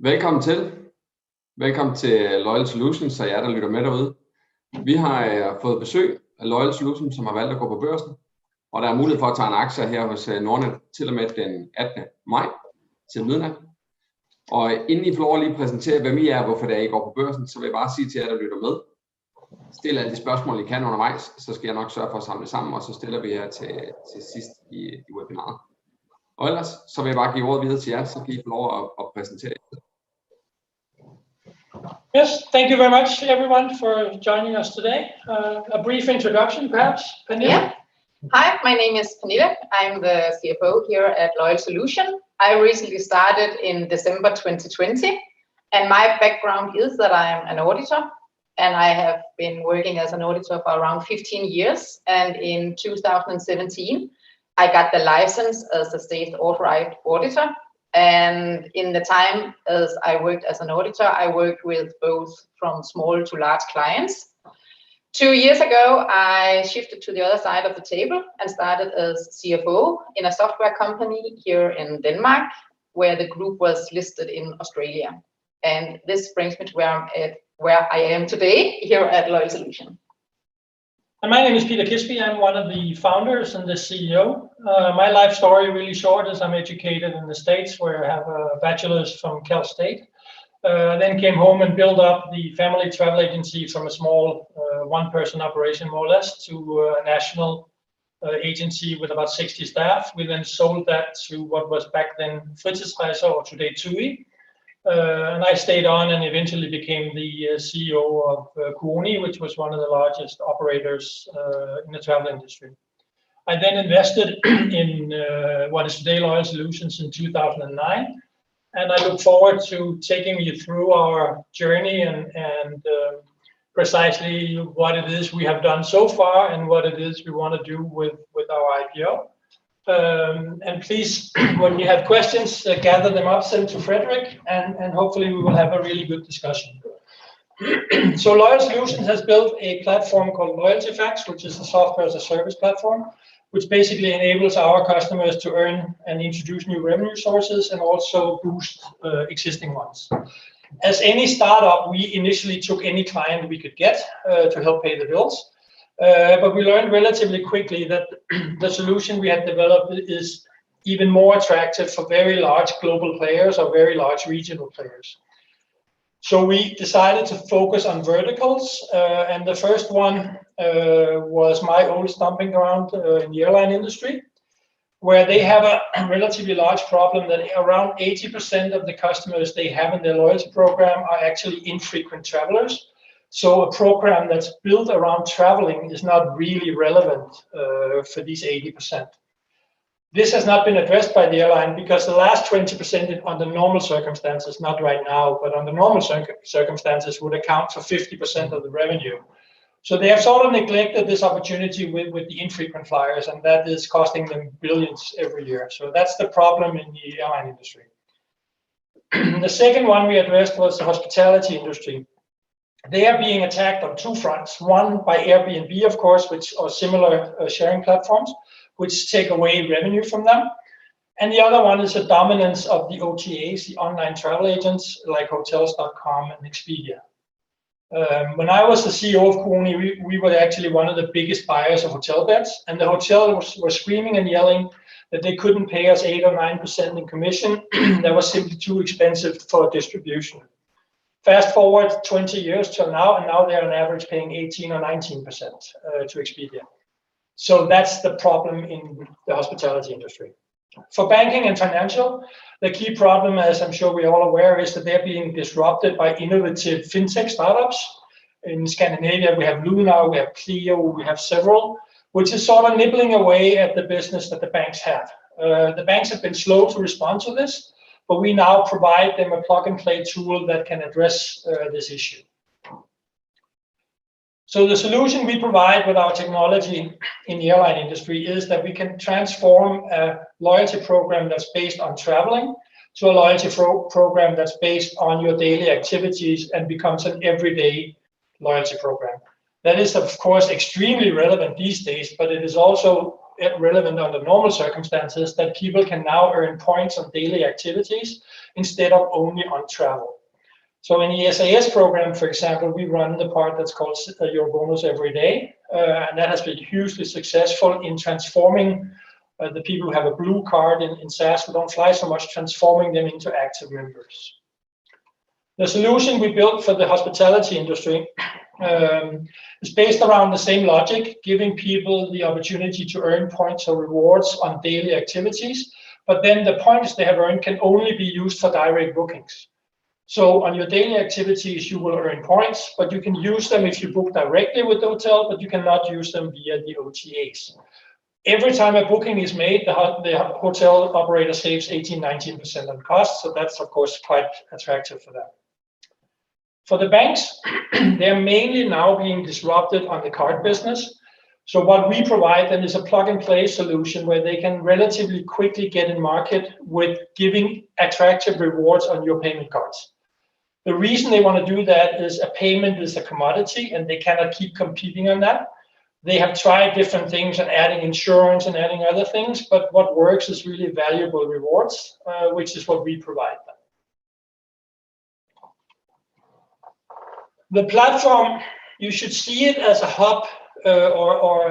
Velkommen til. Velkommen til Loyal Solutions, så jer, der lytter med derude. Vi har fået besøg af Loyal Solutions, som har valgt at gå på børsen. Og der er mulighed for at tage en aktie her hos Nordnet til og med den 18. maj til midnat. Og inden I får lov at lige præsentere, hvem I er og hvorfor det er, I går på børsen, så vil jeg bare sige til jer, der lytter med. Stil alle de spørgsmål, I kan undervejs, så skal jeg nok sørge for at samle sammen, og så stiller vi jer til sidst i webinaret. Og ellers, så vil jeg bare give ordet videre til jer, så kan I få lov at præsentere jer. Yes, thank you very much, everyone, for joining us today. A brief introduction, perhaps, Pernille? Yeah. Hi, my name is Pernille. I'm the CFO here at Loyal Solution. I recently started in December 2020, and my background is that I am an auditor, and I have been working as an auditor for around 15 years. And in 2017, I got the license as a state authorized auditor. And in the time as I worked as an auditor, I worked with both from small to large clients. 2 years ago, I shifted to the other side of the table and started as CFO in a software company here in Denmark, where the group was listed in Australia. And this brings me to where I am today here at Loyal Solution. And my name is Peter Kisby. I'm one of the founders and the CEO. My life story, really short, is I'm educated in the States, where I have a bachelor's from Cal State. Then came home and built up the family travel agency from a small one-person operation, more or less, to a national agency with about 60 staff. We then sold that to what was back then Fritidsrejser, or today TUI. And I stayed on and eventually became the CEO of Kuoni, which was one of the largest operators in the travel industry. I then invested in what is today Loyal Solutions in 2009. And I look forward to taking you through our journey and precisely what it is we have done so far and what it is we want to do with our IPO. And please, when you have questions, gather them up, send to Frederick, and hopefully we will have a really good discussion. So Loyal Solutions has built a platform called LoyaltyFacts, which is a software as a service platform, which basically enables our customers to earn and introduce new revenue sources and also boost existing ones. As any startup, we initially took any client we could get to help pay the bills. But we learned relatively quickly that the solution we had developed is even more attractive for very large global players or very large regional players. So we decided to focus on verticals, and the first one was my old stomping ground in the airline industry, where they have a relatively large problem that around 80% of the customers they have in their loyalty program are actually infrequent travelers. So a program that's built around traveling is not really relevant for these 80%. This has not been addressed by the airline because the last 20% under normal circumstances, not right now, but under normal circumstances would account for 50% of the revenue. So they have sort of neglected this opportunity with the infrequent flyers, and that is costing them billions every year. So that's the problem in the airline industry. The second one we addressed was the hospitality industry. They are being attacked on two fronts. One by Airbnb, of course, which are similar sharing platforms, which take away revenue from them. And the other one is the dominance of the OTAs, the online travel agents, like hotels.com and Expedia. When I was the CEO of Kuoni, we were actually one of the biggest buyers of hotel beds, and the hotels were screaming and yelling that they couldn't pay us 8 or 9% in commission. That was simply too expensive for distribution. Fast forward 20 years till now, and now they're on average paying 18 or 19% to Expedia. So that's the problem in the hospitality industry. For banking and financial, the key problem, as I'm sure we're all aware, is that they're being disrupted by innovative fintech startups. In Scandinavia, we have Luna, we have Clio, we have several, which is sort of nibbling away at the business that the banks have. The banks have been slow to respond to this, but we now provide them a plug-and-play tool that can address this issue. So the solution we provide with our technology in the airline industry is that we can transform a loyalty program that's based on traveling to a loyalty program that's based on your daily activities and becomes an everyday loyalty program. That is, of course, extremely relevant these days, but it is also relevant under normal circumstances, that people can now earn points on daily activities instead of only on travel. So in the SAS program, for example, we run the part that's called Your Bonus Every Day, and that has been hugely successful in transforming the people who have a blue card in SAS who don't fly so much, transforming them into active members. The solution we built for the hospitality industry is based around the same logic, giving people the opportunity to earn points or rewards on daily activities, but then the points they have earned can only be used for direct bookings. So on your daily activities, you will earn points, but you can use them if you book directly with the hotel, but you cannot use them via the OTAs. Every time a booking is made, the hotel operator saves 18-19% on costs, so that's of course quite attractive for them. For the banks, they're mainly now being disrupted on the card business. So what we provide them is a plug-and-play solution where they can relatively quickly get in market with giving attractive rewards on your payment cards. The reason they want to do that is a payment is a commodity and they cannot keep competing on that. They have tried different things and adding insurance and adding other things, but what works is really valuable rewards, which is what we provide them. The platform, you should see it as a hub or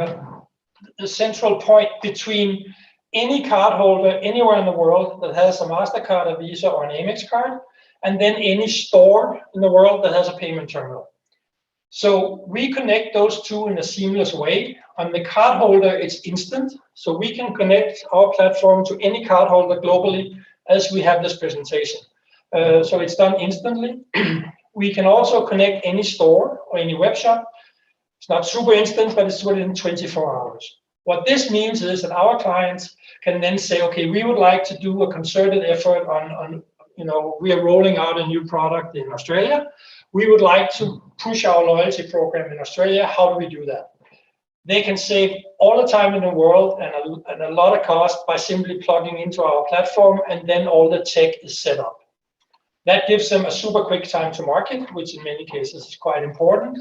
a central point between any cardholder anywhere in the world that has a MasterCard, a Visa, or an Amex card, and then any store in the world that has a payment terminal. So we connect those two in a seamless way. On the cardholder, it's instant. So we can connect our platform to any cardholder globally as we have this presentation. So it's done instantly. We can also connect any store or any web shop. It's not super instant, but it's within 24 hours. What this means is that our clients can then say, okay, we would like to do a concerted effort on we are rolling out a new product in Australia. We would like to push our loyalty program in Australia. How do we do that? They can save all the time in the world and a lot of cost by simply plugging into our platform, and then all the tech is set up. That gives them a super quick time to market, which in many cases is quite important.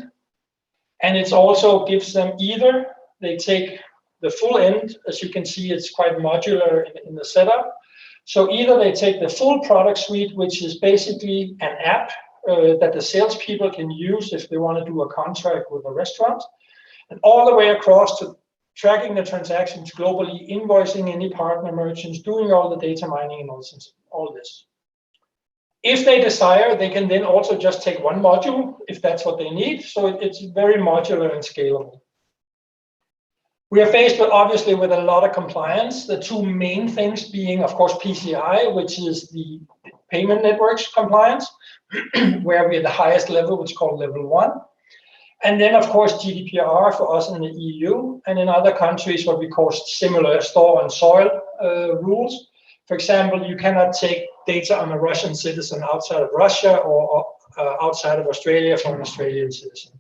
And it also gives them either they take the full end, as you can see, it's quite modular in the setup. So either they take the full product suite, which is basically an app that the salespeople can use if they want to do a contract with a restaurant, and all the way across to tracking the transactions globally, invoicing any partner merchants, doing all the data mining and all this. If they desire, they can then also just take one module if that's what they need. So it's very modular and scalable. We are faced with, obviously, with a lot of compliance. The two main things being, of course, PCI, which is the payment networks compliance, where we're the highest level, which is called level 1. And then, of course, GDPR for us in the EU, and in other countries, what we call similar store and soil rules. For example, you cannot take data on a Russian citizen outside of Russia or outside of Australia for an Australian citizen.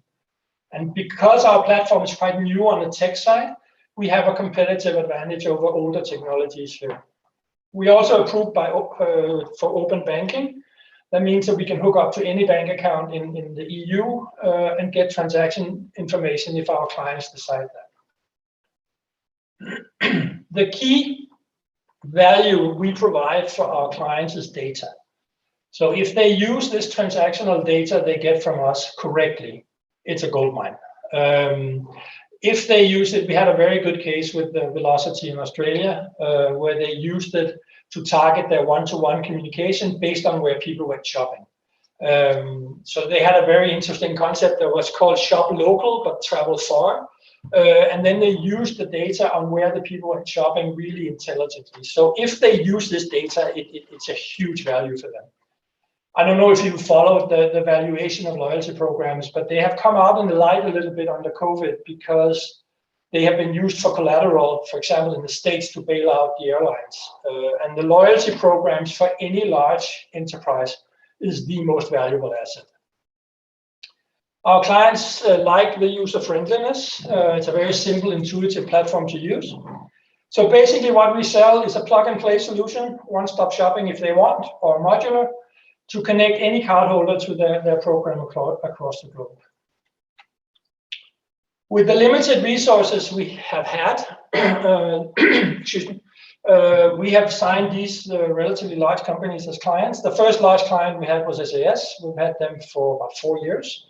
And because our platform is quite new on the tech side, we have a competitive advantage over older technologies here. We also approved for open banking. That means that we can hook up to any bank account in the EU and get transaction information if our clients decide that. The key value we provide for our clients is data. So if they use this transactional data they get from us correctly, it's a gold mine. If they use it, we had a very good case with the Velocity in Australia, where they used it to target their one-to-one communication based on where people went shopping. So they had a very interesting concept that was called shop local, but travel far. And then they used the data on where the people went shopping really intelligently. So if they use this data, it's a huge value for them. I don't know if you followed the valuation of loyalty programs, but they have come out in the light a little bit under COVID because they have been used for collateral, for example, in the States to bail out the airlines. And the loyalty programs for any large enterprise is the most valuable asset. Our clients like the user-friendliness. It's a very simple, intuitive platform to use. So basically what we sell is a plug-and-play solution, one-stop shopping if they want, or modular, to connect any cardholder to their program across the globe. With the limited resources we have had, excuse me, we have signed these relatively large companies as clients. The first large client we had was SAS. We've had them for about 4 years,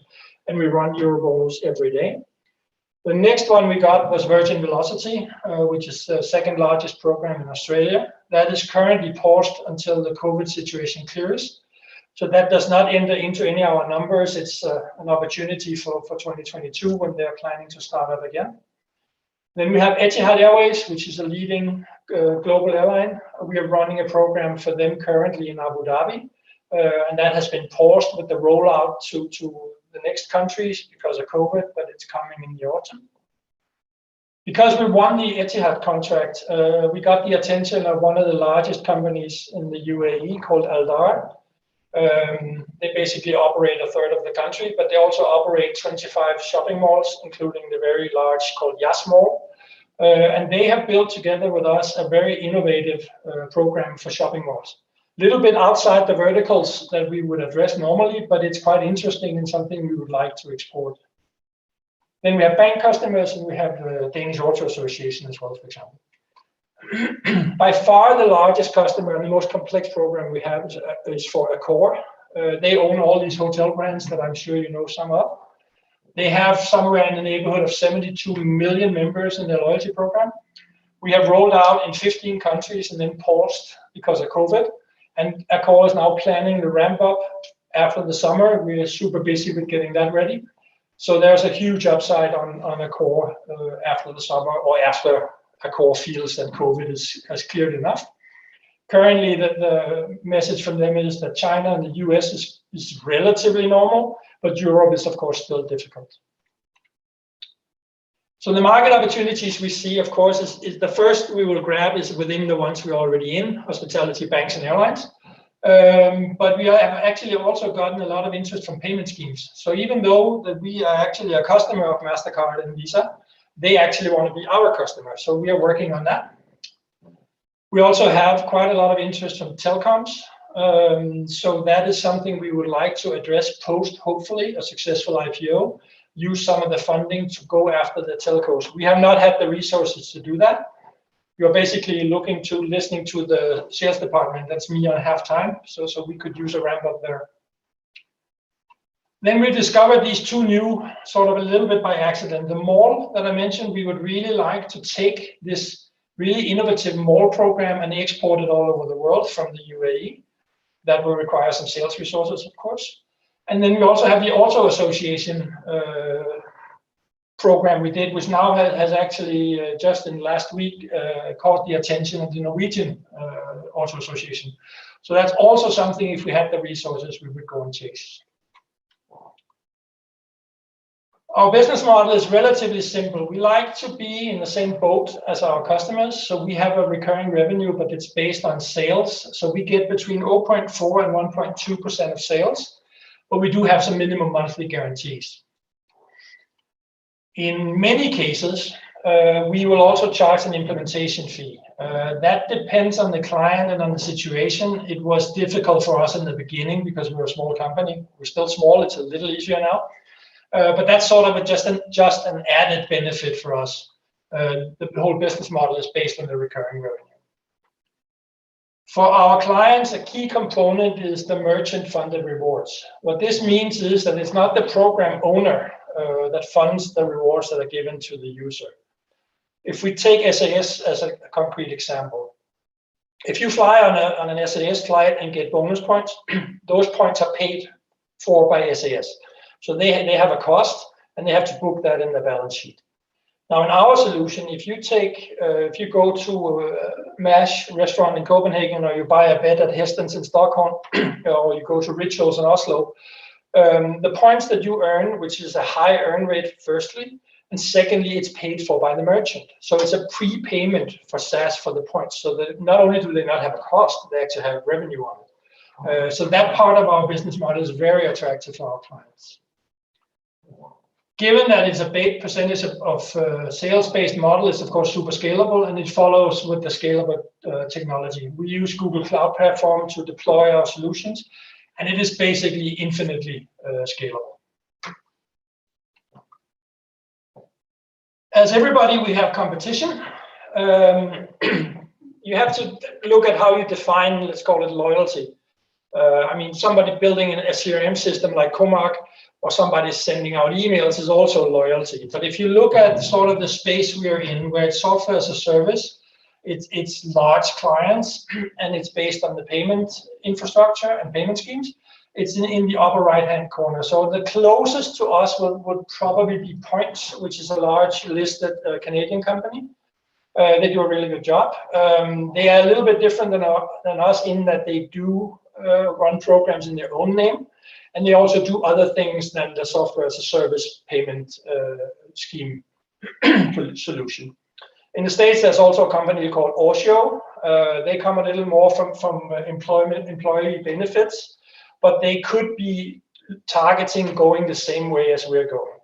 and we run Eurobonus every day. The next one we got was Virgin Velocity, which is the second largest program in Australia. That is currently paused until the COVID situation clears. So that does not enter into any of our numbers. It's an opportunity for 2022 when they're planning to start up again. Then we have Etihad Airways, which is a leading global airline. We are running a program for them currently in Abu Dhabi, and that has been paused with the rollout to the next countries because of COVID, but it's coming in the autumn. Because we won the Etihad contract, we got the attention of one of the largest companies in the UAE called Aldar. They basically operate a third of the country, but they also operate 25 shopping malls, including the very large called Yas Mall. And they have built together with us a very innovative program for shopping malls. Little bit outside the verticals that we would address normally, but it's quite interesting and something we would like to export. Then we have bank customers, and we have the Danish Auto Association as well, for example. By far the largest customer and the most complex program we have is for Accor. They own all these hotel brands that I'm sure you know some of. They have somewhere in the neighborhood of 72 million members in their loyalty program. We have rolled out in 15 countries and then paused because of COVID. And Accor is now planning the ramp up after the summer. We are super busy with getting that ready. So there's a huge upside on Accor after the summer, or after Accor feels that COVID has cleared enough. Currently, the message from them is that China and the US is relatively normal, but Europe is, of course, still difficult. So the market opportunities we see, of course, is the first we will grab is within the ones we're already in, hospitality, banks, and airlines. But we have actually also gotten a lot of interest from payment schemes. So even though that we are actually a customer of MasterCard and Visa, they actually want to be our customer. So we are working on that. We also have quite a lot of interest from telecoms. So that is something we would like to address post, hopefully, a successful IPO. Use some of the funding to go after the telcos. We have not had the resources to do that. You're basically listening to the sales department. That's me on half time. So we could use a ramp up there. Then we discovered these two new, sort of a little bit by accident. The mall that I mentioned, we would really like to take this really innovative mall program and export it all over the world from the UAE. That will require some sales resources, of course. And then we also have the Auto Association program we did, which now has actually just in last week caught the attention of the Norwegian Auto Association. So that's also something, if we had the resources, we would go and chase. Our business model is relatively simple. We like to be in the same boat as our customers. So we have a recurring revenue, but it's based on sales. So we get between 0.4 and 1.2% of sales, but we do have some minimum monthly guarantees. In many cases, we will also charge an implementation fee. That depends on the client and on the situation. It was difficult for us in the beginning because we were a small company. We're still small. It's a little easier now. But that's sort of just an added benefit for us. The whole business model is based on the recurring revenue. For our clients, a key component is the merchant-funded rewards. What this means is that it's not the program owner that funds the rewards that are given to the user. If we take SAS as a concrete example, if you fly on an SAS flight and get bonus points, those points are paid for by SAS. So they have a cost, and they have to book that in the balance sheet. Now, in our solution, if you go to a MASH restaurant in Copenhagen, or you buy a bed at Heston's in Stockholm, or you go to Rituals in Oslo, the points that you earn, which is a high earn rate, firstly, and secondly, it's paid for by the merchant. So it's a prepayment for SAS for the points. So that not only do they not have a cost, they actually have revenue on it. So that part of our business model is very attractive for our clients. Given that it's a big percentage of sales-based model, it's of course super scalable, and it follows with the scalable technology. We use Google Cloud Platform to deploy our solutions, and it is basically infinitely scalable. as everybody, we have competition. You have to look at how you define, let's call it loyalty. I mean, somebody building a CRM system like Comark, or somebody sending out emails is also loyalty. But if you look at sort of the space we are in, where it's software as a service, it's large clients, and it's based on the payment infrastructure and payment schemes. It's in the upper right-hand corner. So the closest to us would probably be Points, which is a large listed Canadian company. They do a really good job. They are a little bit different than us in that they do run programs in their own name, and they also do other things than the software as a service payment scheme solution. In the States, there's also a company called Orsio. They come a little more from employee benefits, but they could be targeting going the same way as we're going.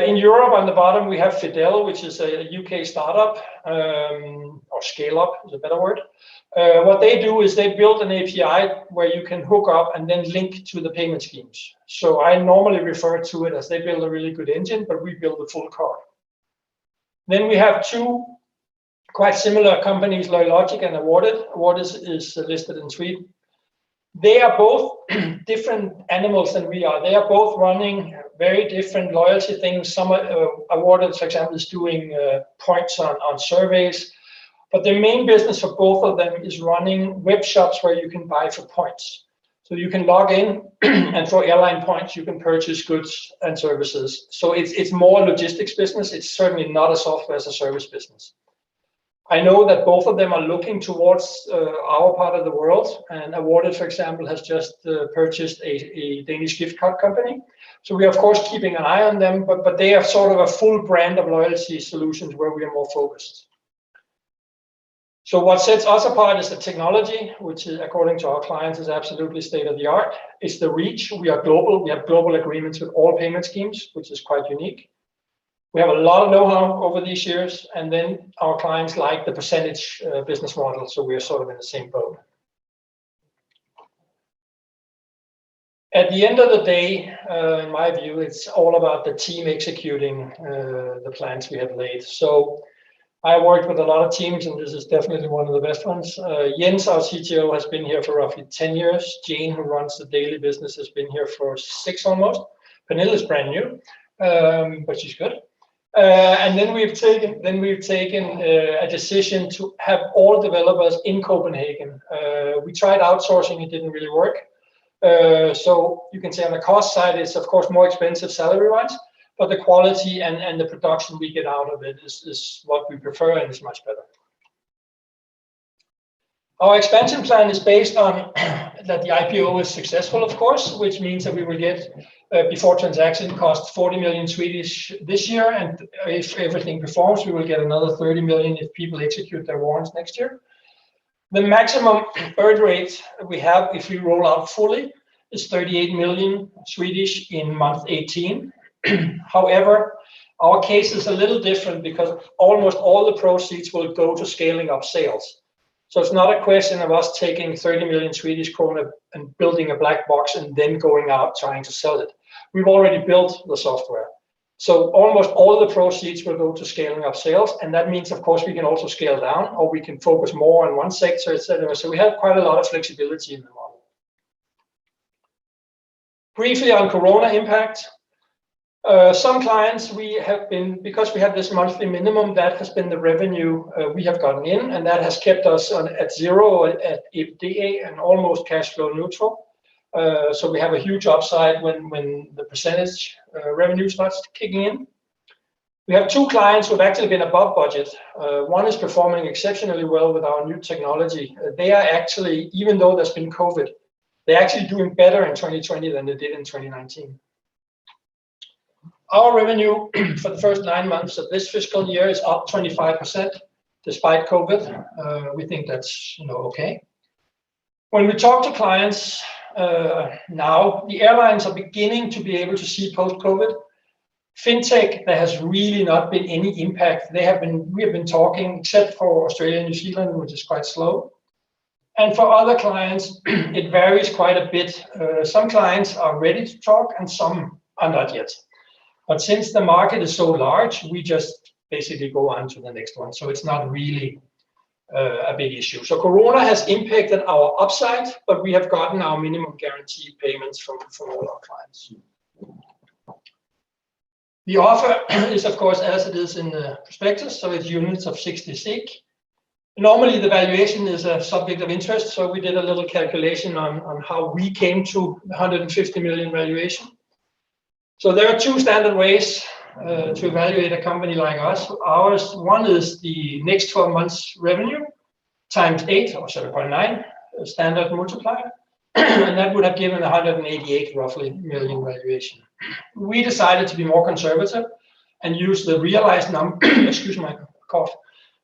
In Europe, on the bottom, we have Fidel, which is a UK startup, or scale-up is a better word. What they do is they build an API where you can hook up and then link to the payment schemes. So I normally refer to it as they build a really good engine, but we build the full car. Then we have two quite similar companies, Loyalogic and Awarded. Awarded is listed in Sweden. They are both different animals than we are. They are both running very different loyalty things. Some Awarded, for example, is doing points on surveys. But the main business for both of them is running web shops where you can buy for points. So you can log in, and for airline points, you can purchase goods and services. So it's more a logistics business. It's certainly not a software as a service business. I know that both of them are looking towards our part of the world, and Awarded, for example, has just purchased a Danish gift card company. So we are, of course, keeping an eye on them, but they are sort of a full brand of loyalty solutions where we are more focused. So what sets us apart is the technology, which is, according to our clients, is absolutely state of the art. It's the reach. We are global. We have global agreements with all payment schemes, which is quite unique. We have a lot of know-how over these years, and then our clients like the percentage business model, so we are sort of in the same boat. At the end of the day, in my view, it's all about the team executing the plans we have laid. So I worked with a lot of teams, and this is definitely one of the best ones. Jens, our CTO, has been here for roughly 10 years. Jane, who runs the daily business, has been here for 6 almost. Pernille is brand new, but she's good. And then we've taken a decision to have all developers in Copenhagen. We tried outsourcing; it didn't really work. So you can say on the cost side, it's of course more expensive salary-wise, but the quality and the production we get out of it is what we prefer, and is much better. Our expansion plan is based on that the IPO is successful, of course, which means that we will get, before transaction cost, 40 million Swedish this year, and if everything performs, we will get another 30 million if people execute their warrants next year. The maximum bird rate we have, if we roll out fully, is 38 million Swedish in month 18. However, our case is a little different because almost all the proceeds will go to scaling up sales. So it's not a question of us taking 30 million Swedish krona and building a black box and then going out trying to sell it. We've already built the software. So almost all the proceeds will go to scaling up sales. And that means, of course, we can also scale down, or we can focus more on one sector, etc. So we have quite a lot of flexibility in the model. Briefly on Corona impact. Some clients we have been, because we have this monthly minimum, that has been the revenue we have gotten in, and that has kept us at zero at EBITDA and almost cash flow neutral. So we have a huge upside when the percentage revenue starts kicking in. We have 2 clients who have actually been above budget. One is performing exceptionally well with our new technology. They are actually, even though there's been COVID, they're actually doing better in 2020 than they did in 2019. Our revenue for the first 9 months of this fiscal year is up 25%, despite COVID. We think that's okay. When we talk to clients now, the airlines are beginning to be able to see post-COVID. FinTech, there has really not been any impact. We have been talking, except for Australia and New Zealand, which is quite slow. And for other clients, it varies quite a bit. Some clients are ready to talk, and some are not yet. But since the market is so large, we just basically go on to the next one. So it's not really a big issue. So Corona has impacted our upside, but we have gotten our minimum guarantee payments from all our clients. The offer is, of course, as it is in the prospectus, so it's units of 60 SEK. Normally, the valuation is a subject of interest, so we did a little calculation on how we came to 150 million valuation. So there are two standard ways to evaluate a company like us. Ours, one is the next 12 months revenue times 8 or 7.9 standard multiplier, and that would have given 188 roughly million valuation. We decided to be more conservative and use the realized number. Excuse my cough.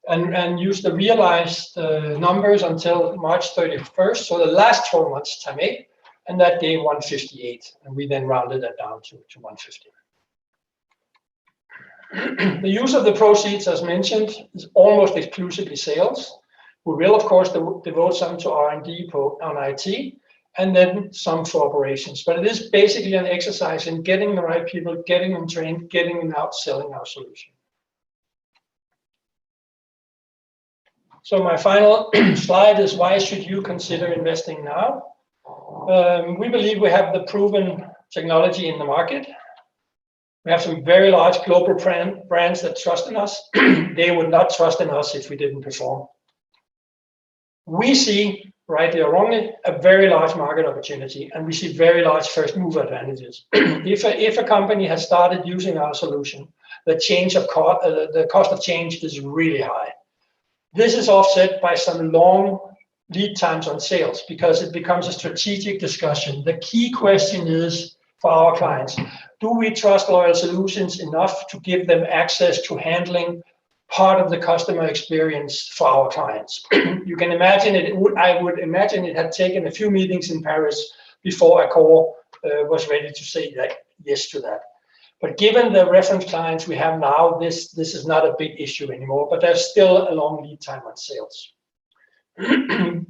And use the realized numbers until March 31st, so the last 12 months time 8, and that gave 158, and we then rounded that down to 150. The use of the proceeds, as mentioned, is almost exclusively sales. We will, of course, devote some to R&D on IT, and then some for operations. But it is basically an exercise in getting the right people, getting them trained, getting them out, selling our solution. So my final slide is, why should you consider investing now? We believe we have the proven technology in the market. We have some very large global brands that trust in us. They would not trust in us if we didn't perform. We see, rightly or wrongly, a very large market opportunity, and we see very large first mover advantages. If a company has started using our solution, the cost of change is really high. This is offset by some long lead times on sales because it becomes a strategic discussion. The key question is for our clients, do we trust Loyal Solutions enough to give them access to handling part of the customer experience for our clients? You can imagine I would imagine it had taken a few meetings in Paris before Accor was ready to say yes to that. But given the reference clients we have now, this is not a big issue anymore, but there's still a long lead time on sales.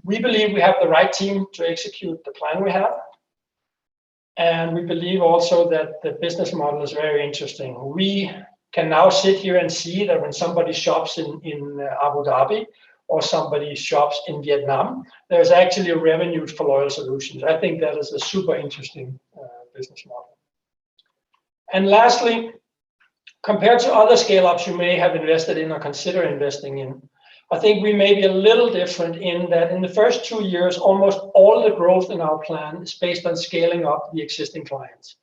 We believe we have the right team to execute the plan we have. And we believe also that the business model is very interesting. We can now sit here and see that when somebody shops in Abu Dhabi or somebody shops in Vietnam, there's actually a revenue for Loyal Solutions. I think that is a super interesting business model. And lastly, compared to other scale-ups you may have invested in or consider investing in, I think we may be a little different in that in the first 2 years, almost all the growth in our plan is based on scaling up the existing clients.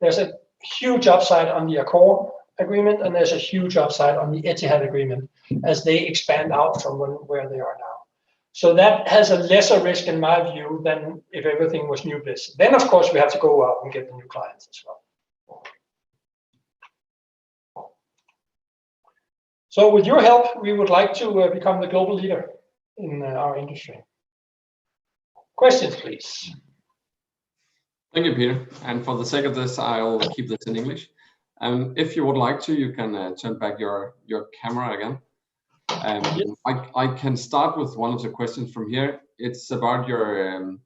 There's a huge upside on the Accor agreement, and there's a huge upside on the Etihad agreement as they expand out from where they are now. So that has a lesser risk in my view than if everything was new business. Then, of course, we have to go out and get the new clients as well. So with your help, we would like to become the global leader in our industry. Questions, please. Thank you, Peter. And for the sake of this, I'll keep this in English. If you would like to, you can turn back your camera again. Yes. I can start with one of the questions from here. It's about your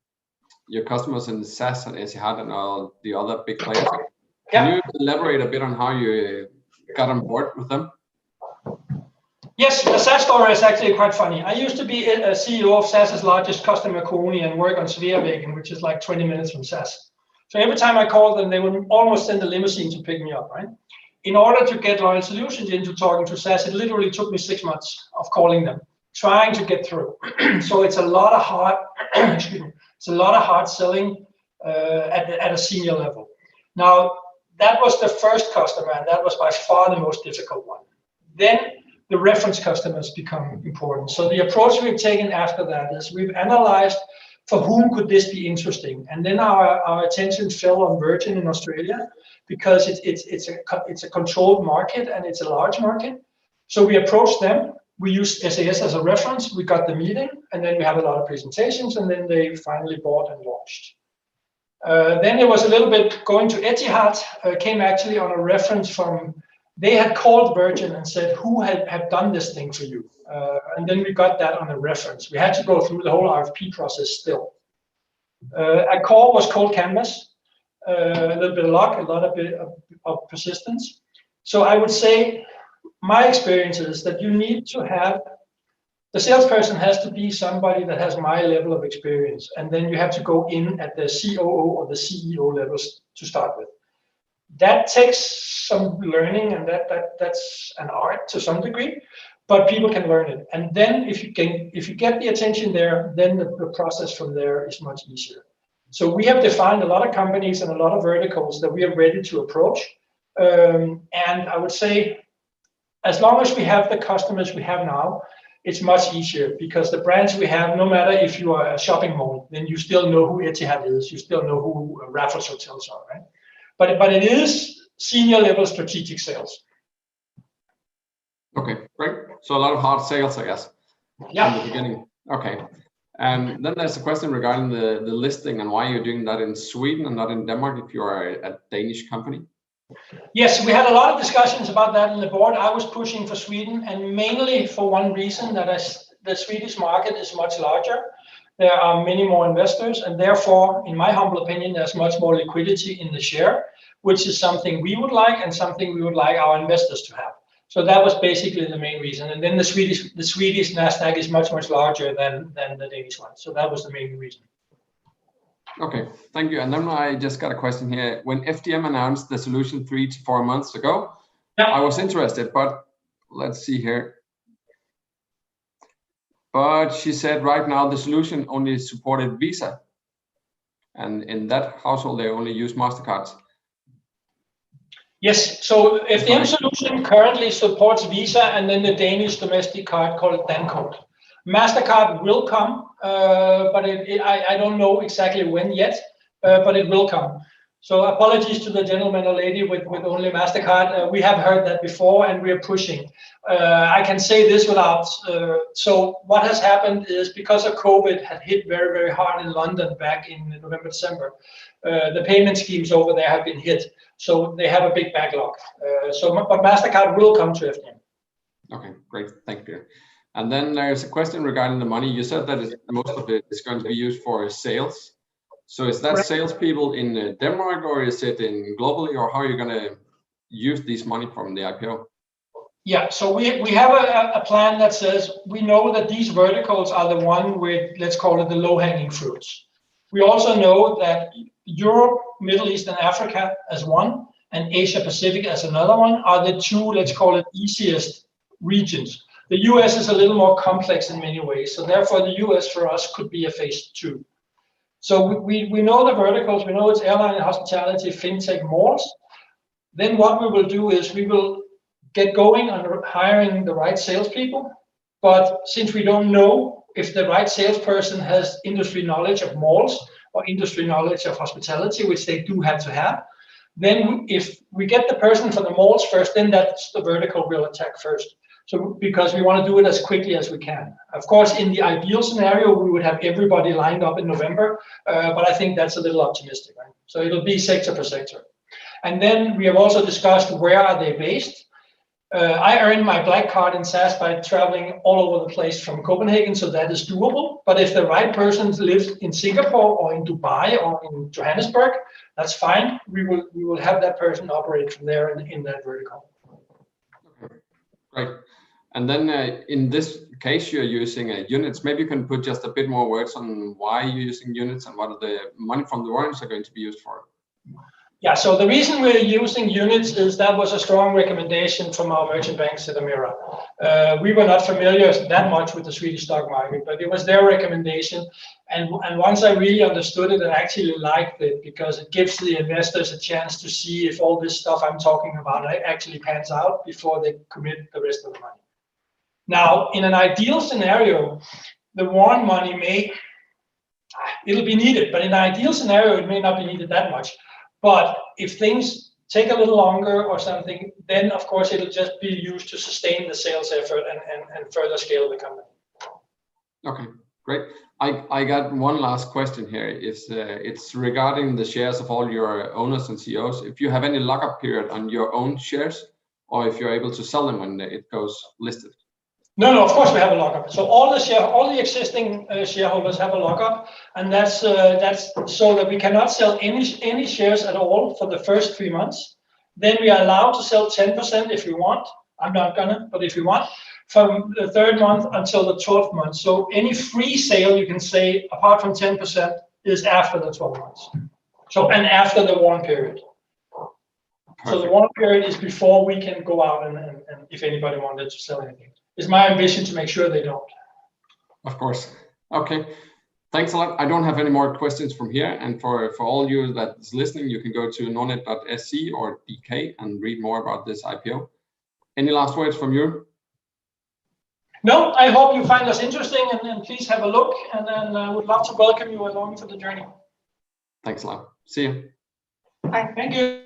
customers in SAS and Etihad and all the other big players. Can you elaborate a bit on how you got on board with them? Yes, the SAS story is actually quite funny. I used to be a CEO of SAS's largest customer, Koni, and work on Sveavägen, which is like 20 minutes from SAS. So every time I called them, they would almost send a limousine to pick me up, right? In order to get Loyal Solutions into talking to SAS, it literally took me 6 months of calling them, trying to get through. So it's a lot of hard, it's a lot of hard selling at a senior level. Now, that was the first customer, and that was by far the most difficult one. Then the reference customers become important. So the approach we've taken after that is we've analyzed for whom could this be interesting, and then our attention fell on Virgin in Australia because it's a controlled market and it's a large market. So we approached them. We used SAS as a reference. We got the meeting, and then we had a lot of presentations, and then they finally bought and launched. Then it was a little bit going to Etihad. Came actually on a reference from. They had called Virgin and said, who had done this thing for you? And then we got that on a reference. We had to go through the whole RFP process still. Accor was cold canvas. a little bit of luck, a lot of bit of persistence. So I would say my experience is that you need to have, the salesperson has to be somebody that has my level of experience, and then you have to go in at the COO or the CEO levels to start with. That takes some learning, and that's an art to some degree, but people can learn it. And then if you get the attention there, then the process from there is much easier. So we have defined a lot of companies and a lot of verticals that we are ready to approach. And I would say, as long as we have the customers we have now, it's much easier, because the brands we have, no matter if you are a shopping mall, then you still know who Etihad is, you still know who Raffles hotels are, right? But it is senior level strategic sales. Okay, great. So a lot of hard sales, I guess. Yeah. In the beginning. Okay. And then there's a question regarding the listing and why you're doing that in Sweden and not in Denmark if you are a Danish company. Yes, we had a lot of discussions about that in the board. I was pushing for Sweden, and mainly for one reason, that the Swedish market is much larger. There are many more investors, and therefore, in my humble opinion, there's much more liquidity in the share, which is something we would like and something we would like our investors to have. So that was basically the main reason. And then the Swedish Nasdaq is much larger than the Danish one. So that was the main reason. Okay, thank you. And then I just got a question here. When FDM announced the solution 3 to 4 months ago, yeah, I was interested, but let's see here. But she said right now the solution only supported Visa. And in that household, they only use MasterCards. Yes, so FDM solution currently supports Visa and then the Danish domestic card called Dankort. MasterCard will come, but I don't know exactly when yet, but it will come. So apologies to the gentleman or lady with only MasterCard. We have heard that before and we are pushing. I can say this without, so what has happened is because of COVID had hit very hard in London back in November, December, the payment schemes over there have been hit. So they have a big backlog. But MasterCard will come to FDM. Okay, great, thank you. And then there's a question regarding the money. You said that most of it is going to be used for sales. So is that salespeople in Denmark, or is it in globally, or how are you going to use this money from the IPO? Yeah, so we have a plan that says we know that these verticals are the one with, let's call it the low-hanging fruits. We also know that Europe, Middle East, and Africa as one, and Asia Pacific as another one, are the two, let's call it, easiest regions. The US is a little more complex in many ways, so therefore the US for us could be a phase 2. So we know the verticals, we know it's airline and hospitality, fintech, malls. Then what we will do is we will get going on hiring the right salespeople, but since we don't know if the right salesperson has industry knowledge of malls or industry knowledge of hospitality, which they do have to have, then if we get the person for the malls first, then that's the vertical we'll attack first. So because we want to do it as quickly as we can. Of course, in the ideal scenario, we would have everybody lined up in November, but I think that's a little optimistic, right? So it'll be sector per sector. And then we have also discussed where are they based. I earned my black card in SAS by traveling all over the place from Copenhagen, so that is doable. But if the right person lives in Singapore or in Dubai or in Johannesburg, that's fine. We will have that person operate from there in that vertical. Okay, great. And then in this case, you're using units. Maybe you can put just a bit more words on why you're using units and what the money from the warrants are going to be used for. Yeah, so the reason we're using units is that was a strong recommendation from our merchant bank, Sedamira. We were not familiar that much with the Swedish stock market, but it was their recommendation. And once I really understood it, I actually liked it because it gives the investors a chance to see if all this stuff I'm talking about actually pans out before they commit the rest of the money. Now, in an ideal scenario, the warrant money it'll be needed, but in an ideal scenario, it may not be needed that much. But if things take a little longer or something, then of course it'll just be used to sustain the sales effort and further scale the company. Okay, great. I got one last question here. It's regarding the shares of all your owners and CEOs. If you have any lockup period on your own shares, or if you're able to sell them when it goes listed. No, of course we have a lockup. So all the existing shareholders have a lockup, and that's so that we cannot sell any shares at all for the first 3 months. Then we are allowed to sell 10% if we want. I'm not gonna, but if you want, from the 3rd month until the 12th month. So any free sale, you can say, apart from 10%, is after the 12 months. So, and after the warrant period. Perfect. So the warrant period is before we can go out and if anybody wanted to sell anything. It's my ambition to make sure they don't. Of course. Okay. Thanks a lot. I don't have any more questions from here. And for all you that's listening, you can go to nordnet.sc or DK and read more about this IPO. Any last words from you? No, I hope you find us interesting and please have a look. And then I would love to welcome you along for the journey. Thanks a lot. See you. Bye. Thank you.